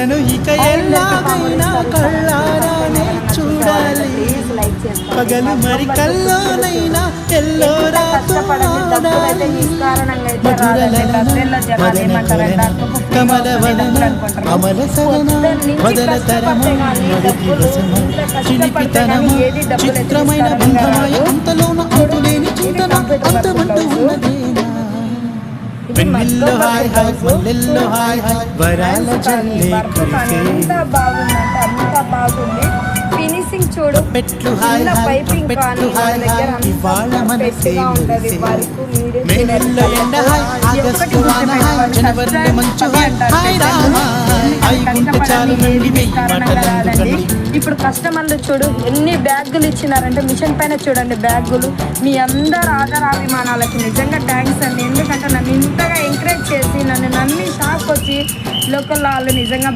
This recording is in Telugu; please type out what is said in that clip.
కలను ఇక ఎల్లాగైనా కళ్ళారానే చూడాలి. పగలు మరి కల్లోనైనా ఎల్లోరా అమల సరణ వదల తరమ చిలిపితనము చిత్రమైన బంధమాయ అంతలోన అంతులేని చింతన అంతమంటూ ఉన్నదేనా. వెన్నెల్లో హాయ్ హాయ్ మల్లెల్లో హాయ్ హాయ్ వరాల జల్లే కురిసే. అంత బాగుందంటే అంత బాగుంది. ఫినిషింగ్ చూడు, పెట్లు హాయ్ హాయ్ పెట్లు హాయ్ హాయ్ ఇవాళ మనసే మురిసే. మేనెల్లో ఎండ హాయ్ ఆగస్టు వాన హాయ్ జనవరిలో మంచు హాయ్ హాయ్ రామ హాయ్ గుంట చాలు నుండి వెయ్యి మాటలందుకని. ఇప్పుడు కస్టమర్లు చూడు ఎన్ని బ్యాగులు ఇచ్చినారంటే మిషన్ పైన చూడండి బ్యాగులు. మీ అందరు ఆదరాభిమానాలకి నిజంగా థ్యాంక్స్ అండి. ఎందుకంటే నన్ను ఇంతగా ఎంకరేజ్ చేసి నన్ను నమ్మి షాప్ వచ్చి లోకల్ వాళ్ళు నిజంగా